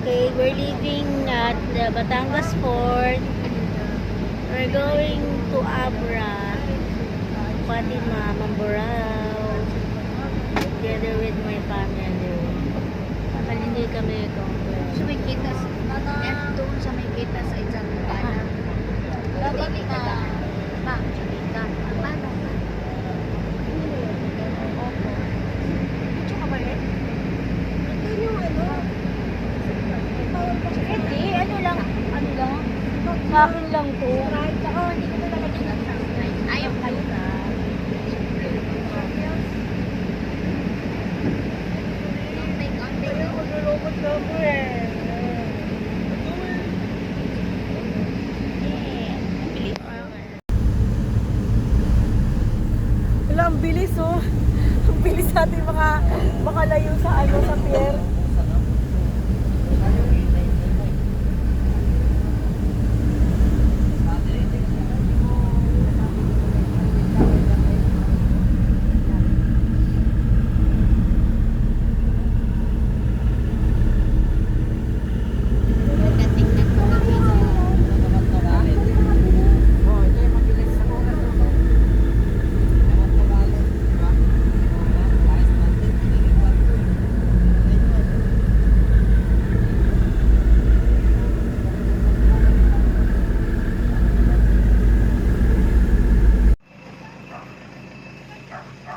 Okay, we're leaving at the Batangas Port. We're going to Abra, Fatima, Mamburao, together with my family. Hindi kami Sa may kitas, doon sa may kitas ay dyan ka na. Dapat ka na, ma'am, sabihin ka, paano ka? Opo. Ito ka ba rin? Ito yung ano? Hindi, ano lang. Sa akin lang to. Tsaka hindi ko talaga din. Ayaw kayo na. Maglulukot na ako eh. Wala, ang bilis oh. Ang bilis natin makalayo sa sa pier.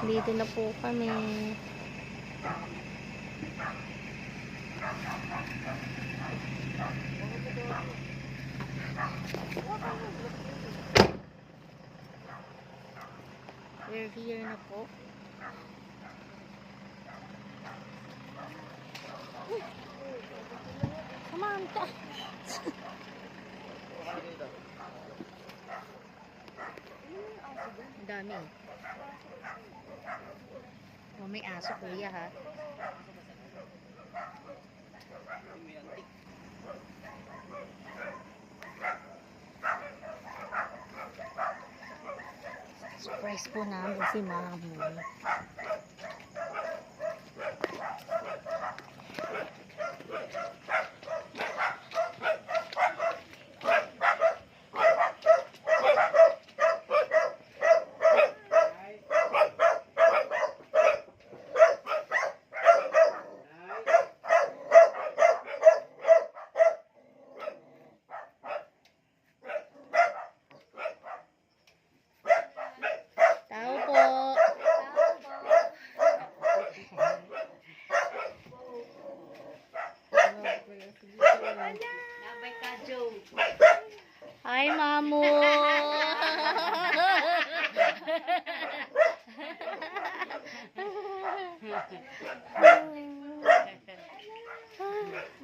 Dito na po kami. We're here na po. Samantha. Ang dami. Oh, may aso kuya ha. Surprise po namin si Mamo. Tao po. Nabay ka, Joe. Hi, Mamo.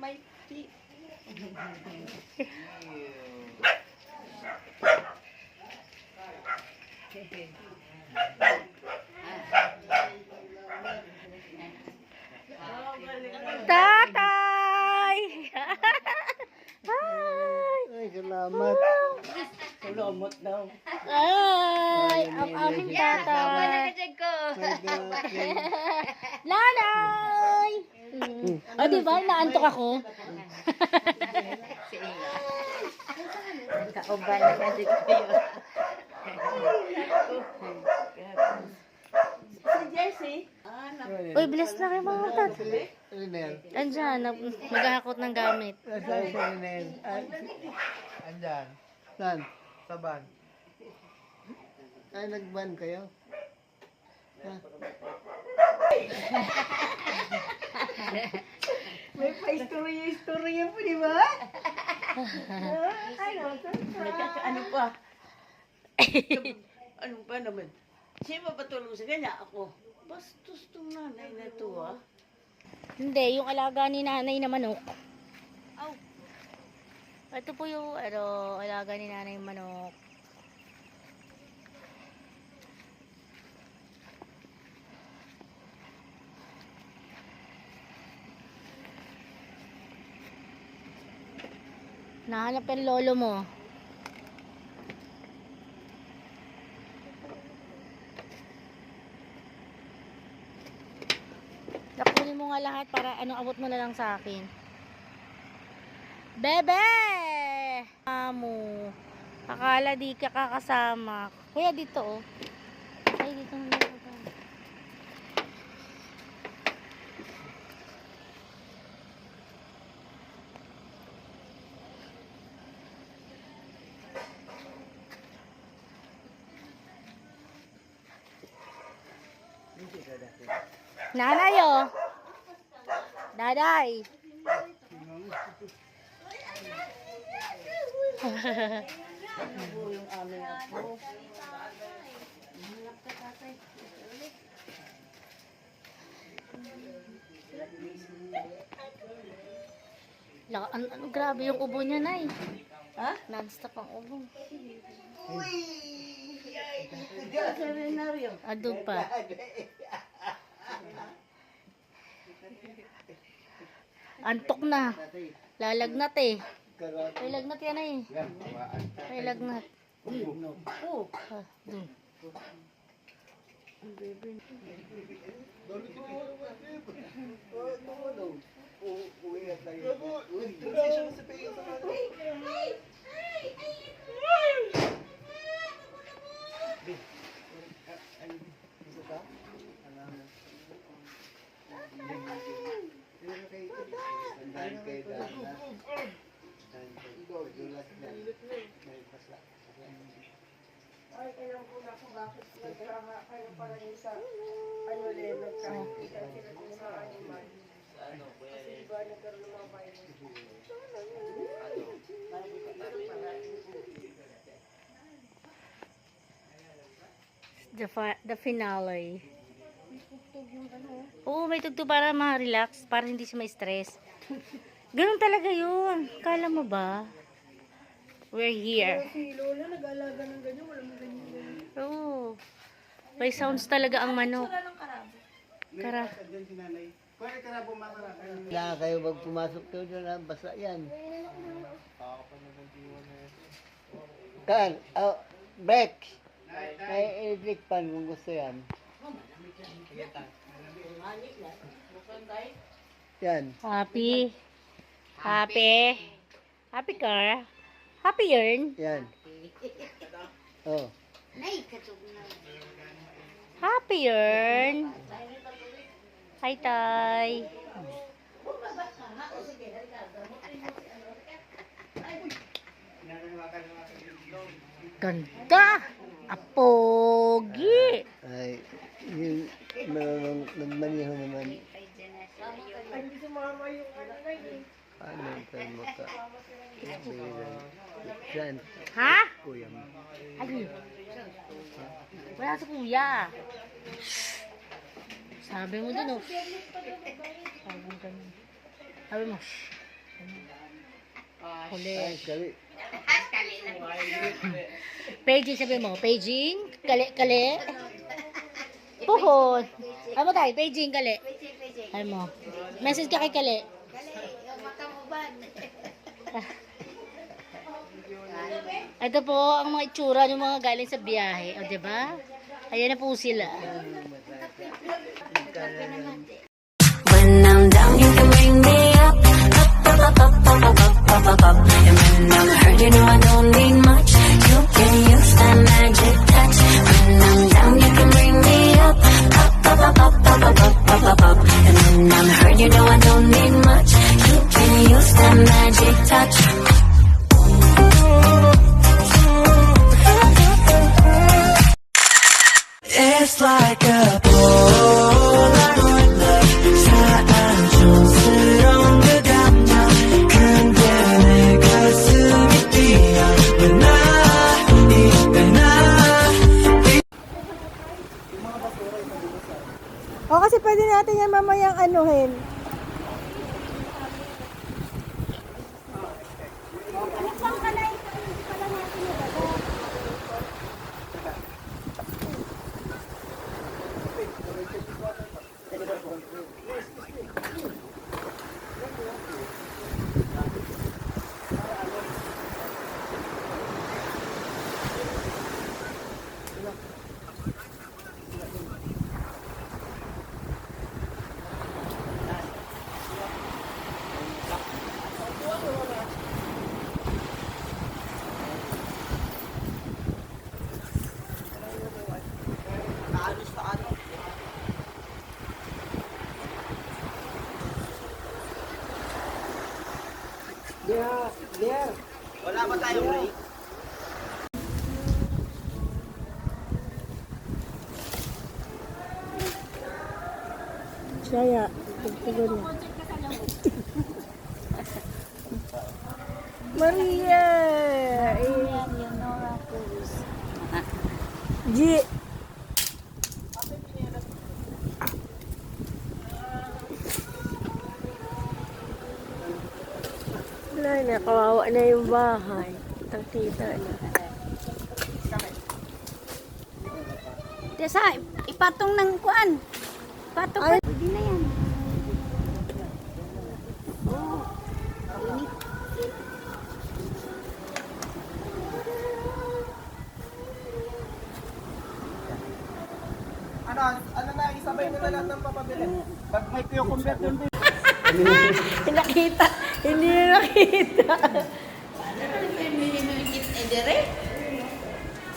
May tea. Tatay! Hi! Ay, salamat. Salamat daw. Ay! Ang aming Wala tatay! ka dyan ko. Nanay! O, diba? Naantok ako. Kauban na kasi kayo. Si Jessie? Uy, bless na kayo mga tatay. Rinel. Andyan, maghahakot ng gamit. Nasaan si Rinel? Andyan. Saan? Sa van. Ay, nag-van kayo? Ha? May pa-istorya po, di ba? Ano pa? Ano pa naman? Sino ba patulong sa kanya? Ako. Bastos tong nanay na to, ah. Hindi, yung alaga ni nanay na manok. Ito po yung alaga ni nanay na manok. Nahanap yung lolo mo. Nakunin mo nga lahat para abot mo na lang sa akin. Bebe! Amo. Akala di ka kakasama. Kuya dito oh. Ay dito na dito. Nanay oh. Daday. Yung aming apo. Grabe yung ubo niya, Nay. Ha? Non-stop ang ubo. Sa renaryo. Ado pa. Antok na. Lalagnat eh. May lagnat yan eh. May lagnat. Oh. Ah, dun. Ay, kailan po na kung bakit kayo pala yung sa ano rin, nagkakita sila dun sa animal. Kasi diba nagkaroon ng mga virus. The finale. Oo, may tugtog para ma-relax, para hindi siya ma-stress. Ganun talaga yun. Kala mo ba? We're here. Si Lola nag-alaga ng ganyan, walang ganyan. Oo. May sounds talaga ang manok. Kara. Kailangan kayo pag pumasok kayo dyan, basa yan. Kan, break. May electric pan kung gusto yan. Yan. Happy. Happy. Happy car. Happy yarn. Yan. Oh. Nay, katog na. Happy yarn. Hi, Tay. Ganda. Apogi. Ay, yung nagmaniho naman. Ay, hindi sumama yung ano na yun. Ano yung mo ka? Yan. Ha? Kuya mo. Ay. Wala sa kuya. Sabi mo dun, oh. Sabi mo ganun. Sabi mo, shh. Huli. Ay, kali. Paging, sabi mo. Paging. Kali. Puhon. Ano mo tayo? Paging, kali. Ano mo? Message ka kay kali. Kali, yung makamuban. Ito po ang mga itsura ng mga galing sa biyahe. O, diba? Ayan na po sila. When I'm down, you can bring me up, up, up, up, up, up, up, up, up, up. And when I'm hurt, you know I don't need much. You can use that magic touch. When I'm down, you can bring me up, up, up, up, up, up, up, up, up, up, up. And when I'm hurt, you know I don't need much. You can use that magic touch. It's like a Polaroid love. 사안촌스러운 그 감정. 근데 내 가슴이 뛰어. 왜 나, 이때 나. O, kasi pwede natin yan mamayang anuhin. Wala ba tayong break? Saya, tugtugon na. Maria! Leonora Cruz. G. Wala na, kawawa na yung bahay. Kitang-kita na. Tesa, ipatong ng kuan. Patong pa. Pwede na yan. Oh, init. Ano na, isabay mo na lang ng papabili. Pag may cucumber doon. Nakita. Hindi na nakita.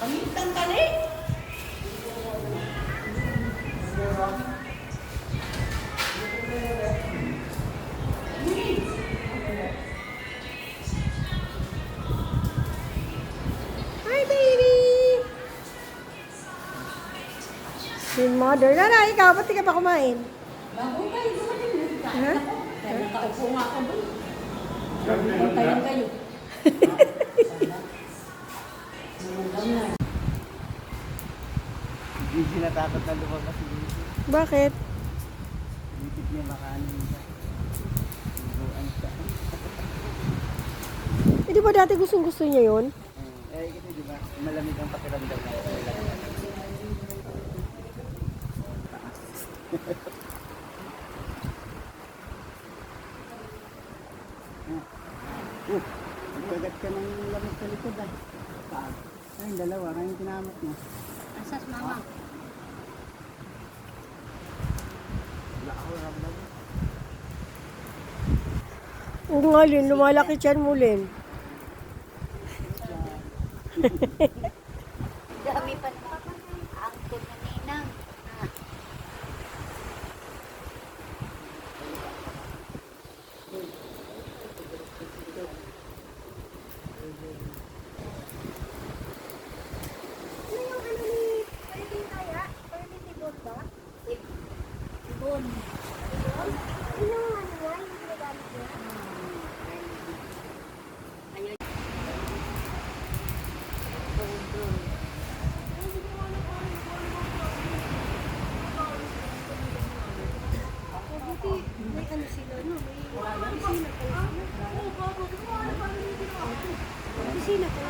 Pamitan ka rin. Hi, baby! Si mother. Nana, ikaw, ba't di ka pa kumain? Bago kayo, dumating na. Ha? Kaya nakaupo nga ako doon. Tayo kayo. Hindi sila takot na lumabas dito. Bakit? Dito niya makanin siya. Luguan siya. Eh, di ba dati gustong-gusto niya yun? Kasi di ba, malamig ang pakiramdam niya. Kagat ka ng lamig sa likod ah. Paan? Ay, yung dalawa, kayong kinamot mo. Asas mama. Wala ako ramdam. Oo nga, Lin. Lumalaki tiyan mo, Lin. Dami pa naman. Angkot na ninang. Opisina ko.